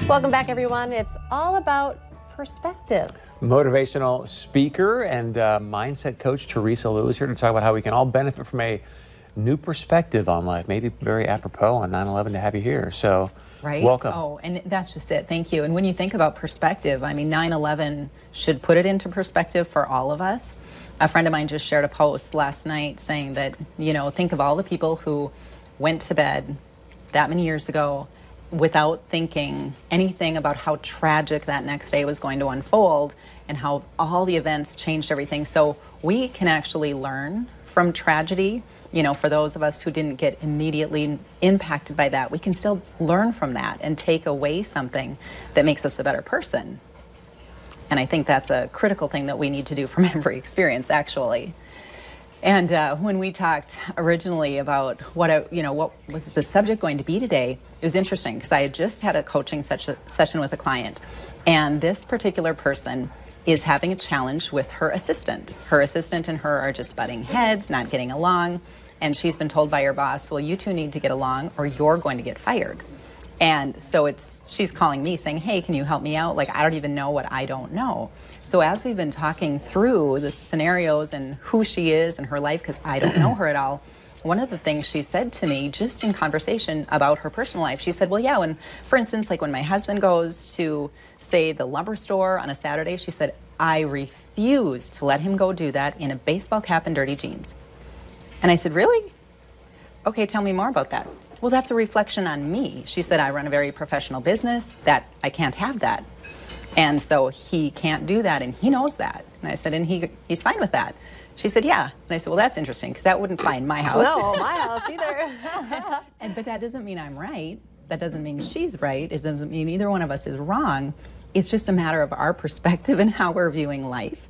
Welcome back, everyone. It's all about perspective. Motivational speaker and mindset coach Teresa Lewis here to talk about how we can all benefit from a new perspective on life. Maybe very apropos on 9/11 to have you here. So, right? Welcome. Oh, and that's just it. Thank you. And when you think about perspective, I mean, 9/11 should put it into perspective for all of us. A friend of mine just shared a post last night saying that, you know, think of all the people who went to bed that many years ago without thinking anything about how tragic that next day was going to unfold and how all the events changed everything. So we can actually learn from tragedy. You know, for those of us who didn't get immediately impacted by that, we can still learn from that and take away something that makes us a better person. And I think that's a critical thing that we need to do from every experience, actually. And when we talked originally about what was the subject going to be today, it was interesting because I had just had a coaching session with a client, and this particular person is having a challenge with her assistant. Her assistant and her are just butting heads, not getting along, and she's been told by her boss, well, you two need to get along or you're going to get fired. And so she's calling me saying, hey, can you help me out? Like, I don't even know what I don't know. So as we've been talking through the scenarios and who she is and her life, because I don't know her at all, one of the things she said to me just in conversation about her personal life, she said, well, yeah, when, for instance, like when my husband goes to, say, the lumber store on a Saturday, she said, I refuse to let him go do that in a baseball cap and dirty jeans. And I said, really? Okay, tell me more about that. Well, that's a reflection on me. She said, I run a very professional business, that I can't have that. And so he can't do that, and he knows that. And I said, and he's fine with that. She said, yeah. And I said, well, that's interesting, because that wouldn't fly in my house. No, my house either. But that doesn't mean I'm right. That doesn't mean she's right. It doesn't mean either one of us is wrong. It's just a matter of our perspective and how we're viewing life.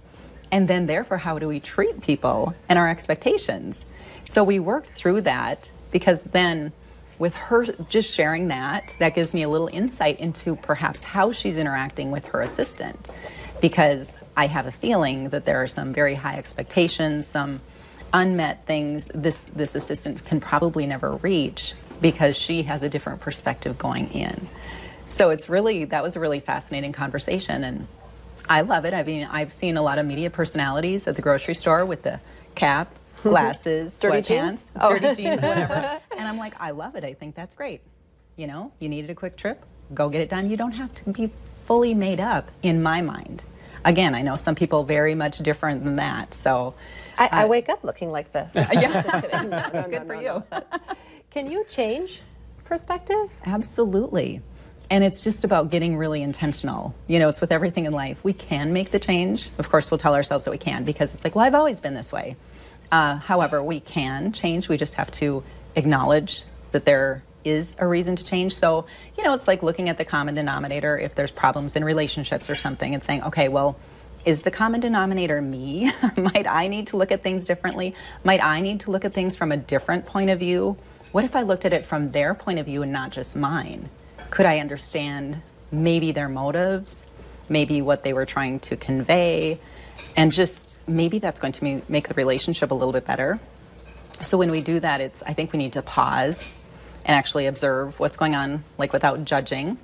And then, therefore, how do we treat people and our expectations? So we worked through that, because then with her just sharing that gives me a little insight into perhaps how she's interacting with her assistant, because I have a feeling that there are some very high expectations, some unmet things this assistant can probably never reach because she has a different perspective going in. So that was a really fascinating conversation, and I love it. I mean, I've seen a lot of media personalities at the grocery store with the cap, glasses, sweatpants, dirty jeans, whatever. And I'm like, I love it. I think that's great. You know, you needed a quick trip, go get it done. You don't have to be fully made up, in my mind. Again, I know some people very much different than that. So I wake up looking like this. Yeah. Good for you. Can you change perspective? Absolutely. And it's just about getting really intentional. You know, it's with everything in life. We can make the change. Of course, we'll tell ourselves that we can, because it's like, well, I've always been this way. However, we can change. We just have to acknowledge that there is a reason to change. So, you know, it's like looking at the common denominator. If there's problems in relationships or something, and saying, okay, well, is the common denominator me? Might I need to look at things differently? Might I need to look at things from a different point of view? What if I looked at it from their point of view and not just mine? Could I understand maybe their motives, maybe what they were trying to convey, and just maybe that's going to make the relationship a little bit better. So when we do that, I think we need to pause and actually observe what's going on, like without judging.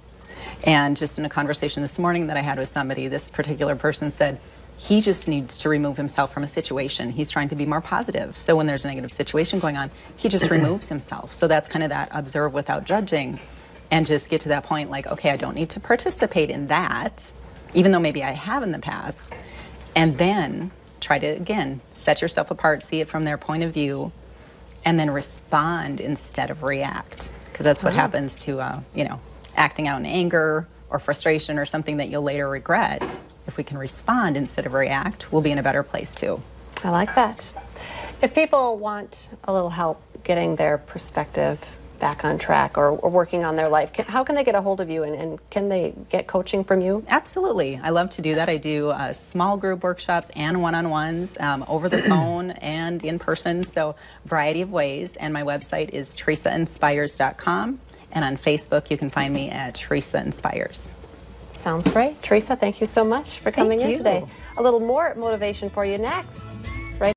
And just in a conversation this morning that I had with somebody, this particular person said, he just needs to remove himself from a situation. He's trying to be more positive. So when there's a negative situation going on, he just removes himself. So that's kind of that observe without judging, and just get to that point like, okay, I don't need to participate in that, even though maybe I have in the past. And then try to, again, set yourself apart, see it from their point of view, and then respond instead of react. Because that's what happens to, you know, acting out in anger or frustration or something that you'll later regret. If we can respond instead of react, we'll be in a better place too. I like that. If people want a little help getting their perspective back on track or working on their life, how can they get a hold of you, and can they get coaching from you? Absolutely. I love to do that. I do small group workshops and one-on-ones over the phone and in person, so a variety of ways. And my website is teresainspires.com, and on Facebook you can find me at Teresa Inspires. Sounds great. Teresa, thank you so much for coming in today. A little more motivation for you next.